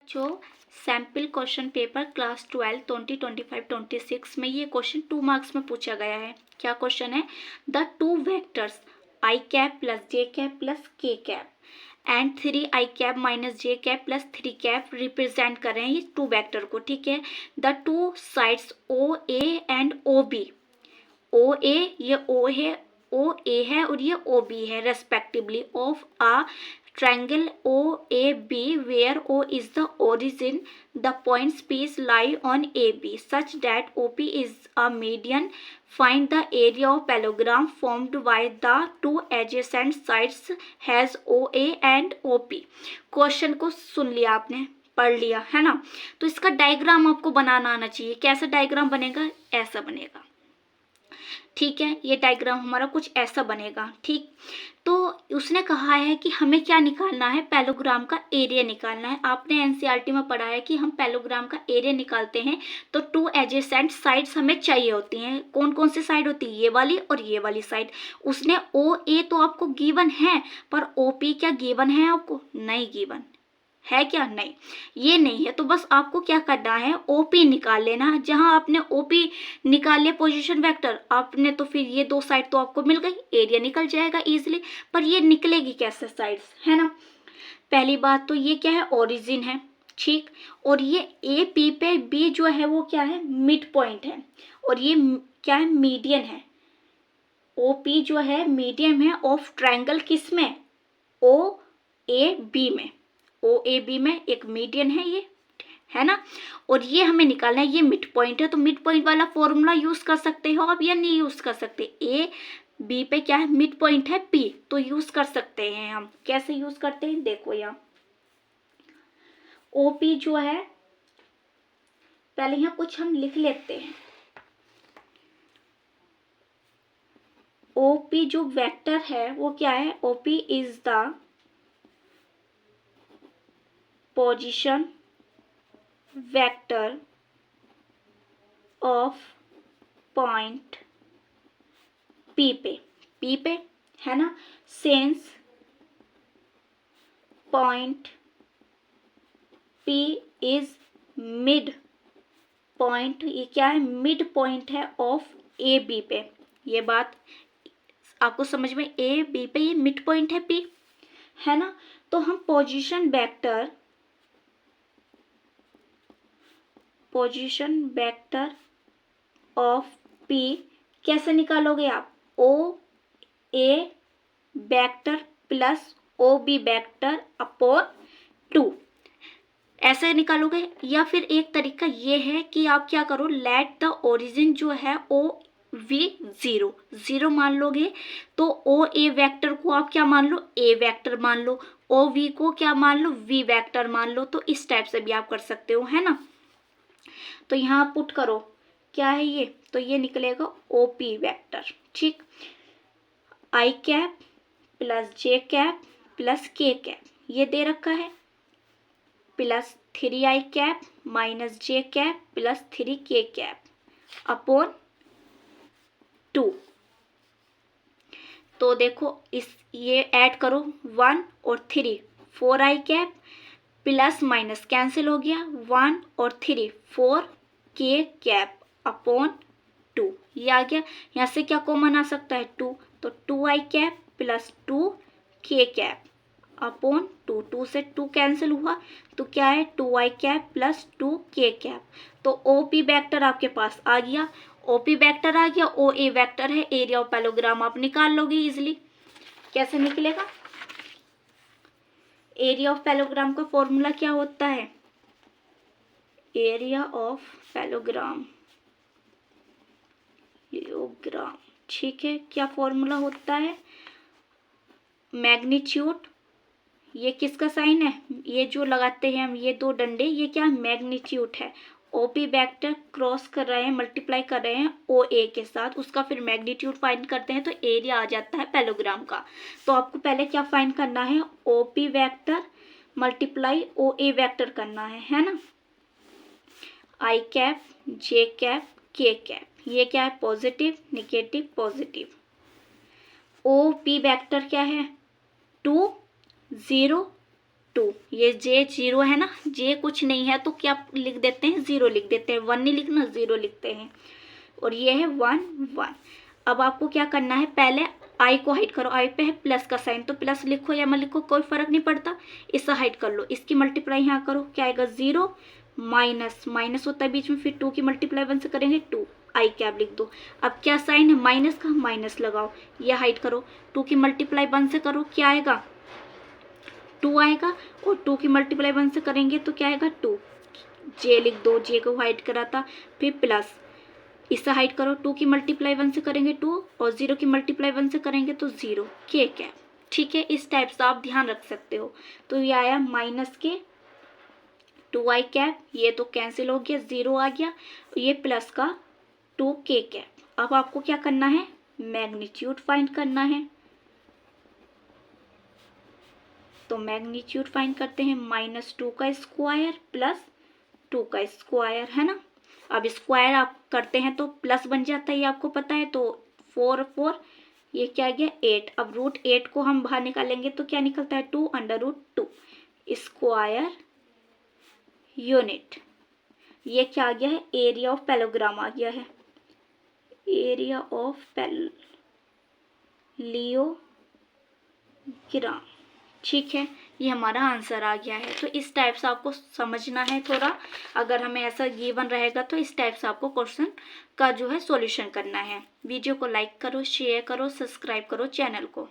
जो sample question paper class 12 2025-26 में ये क्वेश्चन 2 मार्क्स में पूछा गया है। क्या क्वेश्चन है? The two vectors I cap plus J cap plus K cap and 3 I cap minus J cap plus 3 cap represent कर रहे हैं ये टू वेक्टर को, ठीक है। The two sides O A and O B, O A ये O है, O A है और ये ओ बी है respectively of a triangle O A B where O is the origin, the points piece lie on A B such that O P is a median, find the area of parallelogram formed by the two adjacent sides has O A and O P. Question को सुन लिया आपने, पढ़ लिया है ना। तो इसका डायग्राम आपको बनाना आना चाहिए। कैसा डायग्राम बनेगा? ऐसा बनेगा, ठीक है। ये डायग्राम हमारा कुछ ऐसा बनेगा, ठीक। तो उसने कहा है कि हमें क्या निकालना है? पैलोग्राम का एरिया निकालना है। आपने एनसीईआरटी में पढ़ा है कि हम पैलोग्राम का एरिया निकालते हैं तो टू एडजेसेंट साइड्स हमें चाहिए होती हैं। कौन कौन सी साइड होती है? ये वाली और ये वाली साइड। उसने ओ ए तो आपको गिवन है, पर ओ पी क्या गिवन है आपको? नहीं गिवन है। क्या? नहीं, ये नहीं है। तो बस आपको क्या करना है? ओपी निकाल लेना। जहां आपने ओपी निकाल लिया पोजीशन वेक्टर आपने, तो फिर ये दो साइड तो आपको मिल गई, एरिया निकल जाएगा इजीली। पर ये निकलेगी कैसे साइड्स, है ना। पहली बात तो ये क्या है? ओरिजिन है, ठीक। और ये ए पी पे बी जो है वो क्या है? मिड पॉइंट है। और ये क्या है? मीडियन है। ओ पी जो है मीडियम है ऑफ ट्रायंगल किस में? ओ ए बी में। ओ ए बी में एक मीडियन है ये, है ना। और ये हमें निकालना है, ये मिड पॉइंट है। तो मिड पॉइंट वाला फॉर्मूला यूज कर सकते हो आप या नहीं यूज कर सकते? ए बी पे क्या है? मिड पॉइंट है पी, तो यूज कर सकते हैं हम। कैसे यूज करते हैं? देखो यहाँ ओ पी जो है, पहले यहाँ कुछ हम लिख लेते हैं। ओ पी जो वेक्टर है वो क्या है? O P is the position vector of point P पे, है ना। Since point P is mid point, ये क्या है? मिड पॉइंट है ऑफ ए बी पे। ये बात आपको समझ में? ए बी पे ये मिड पॉइंट है पी, है ना। तो हम पोजीशन वेक्टर ऑफ पी कैसे निकालोगे आप? O A vector plus O B vector upon 2, ऐसे निकालोगे। या फिर एक तरीका ये है कि आप क्या करो? लेट द ओरिजिन जो है ओ वी जीरो मान लोगे, तो ओ ए वेक्टर को आप क्या मान लो? ए वेक्टर मान लो। ओ वी को क्या मान लो? वी वेक्टर मान लो। तो इस टाइप से भी आप कर सकते हो, है ना। तो यहाँ पुट करो, क्या है ये? तो ये निकलेगा ओ पी वेक्टर, ठीक। आई cap plus J cap plus K cap ये दे रखा है, plus 3 I cap minus J cap plus 3 के कैप अपॉन 2। तो देखो इस ये ऐड करो 1 और 3, 4 आई कैप प्लस माइनस कैंसिल हो गया, 1 और 3 4 के कैप अपॉन 2। ये आ गया। यहाँ से क्या कॉमन आ सकता है? 2, तो 2 आई कैप प्लस 2 के कैप अपॉन 2, 2 से 2 कैंसिल हुआ, तो क्या है? 2 आई कैप प्लस 2 के कैप। तो ओ पी वेक्टर आपके पास आ गया, ओ पी वेक्टर आ गया, ओ ए वेक्टर है, एरिया ऑफ पैलोग्राम आप निकाल लोगे इजिली। कैसे निकलेगा? एरिया ऑफ पैलोग्राम का फॉर्मूला क्या होता है? एरिया ऑफ पैलोग्राम, ठीक है। क्या फॉर्मूला होता है? मैग्नीट्यूड, ये किसका साइन है? ये जो लगाते हैं हम ये दो डंडे, ये क्या? मैग्नीट्यूड है। ओपी वेक्टर क्रॉस कर रहे हैं, मल्टीप्लाई कर रहे हैं ओ ए के साथ, उसका फिर मैग्नीट्यूड फाइंड करते हैं तो एरिया आ जाता है पैलोग्राम का। तो आपको पहले क्या फाइंड करना है? OP vector multiply O A vector करना है ना। I cap J cap K cap, ये क्या है? Positive negative positive. O P vector क्या है? 2 0 2, ये जे 0 है ना, जे कुछ नहीं है तो क्या लिख देते हैं, 0 लिख देते हैं, 1 नहीं लिखना, 0 लिखते हैं। और ये है 1 1। अब आपको क्या करना है, पहले आई को हाइड करो, आई पे है प्लस का साइन तो प्लस लिखो या मत लिखो कोई फर्क नहीं पड़ता, इसे हाइड कर लो, इसकी मल्टीप्लाई यहाँ करो, क्या आएगा 0, माइनस माइनस होता है बीच में, फिर 2 की मल्टीप्लाई 1 से करेंगे 2, आई कैप लिख दो। अब क्या साइन है माइनस का, माइनस लगाओ, ये हाइड करो, 2 की मल्टीप्लाई 1 से करो, क्या आएगा 2 आएगा, और 2 की मल्टीप्लाई 1 से करेंगे तो क्या आएगा 2, जे लिख दो, जे को हाइड करा था, फिर प्लस, इसे हाइड करो, 2 की मल्टीप्लाई 1 से करेंगे 2 और 0 की मल्टीप्लाई 1 से करेंगे तो 0, के कैप। ठीक है, इस टाइप से आप ध्यान रख सकते हो। तो ये आया माइनस के 2i कैप, ये तो कैंसिल हो गया, 0 आ गया, ये प्लस का 2k कैप। अब आपको क्या करना है, मैग्नीट्यूड फाइंड करना है। तो मैग्नीट्यूड फाइंड करते हैं, -2 का स्क्वायर प्लस 2 का स्क्वायर, है ना। अब स्क्वायर आप करते हैं तो प्लस बन जाता है, ये आपको पता है, तो 4 4, ये क्या गया 8। अब √8 को हम बाहर निकालेंगे तो क्या निकलता है 2 √2 स्क्वायर यूनिट। ये क्या आ गया है, एरिया ऑफ पैरेललोग्राम आ गया है, एरिया ऑफ पैरेललोग्राम। ठीक है, ये हमारा आंसर आ गया है। तो इस टाइप से आपको समझना है थोड़ा, अगर हमें ऐसा गिवन रहेगा तो इस टाइप से आपको क्वेश्चन का जो है सॉल्यूशन करना है। वीडियो को लाइक करो, शेयर करो, सब्सक्राइब करो चैनल को।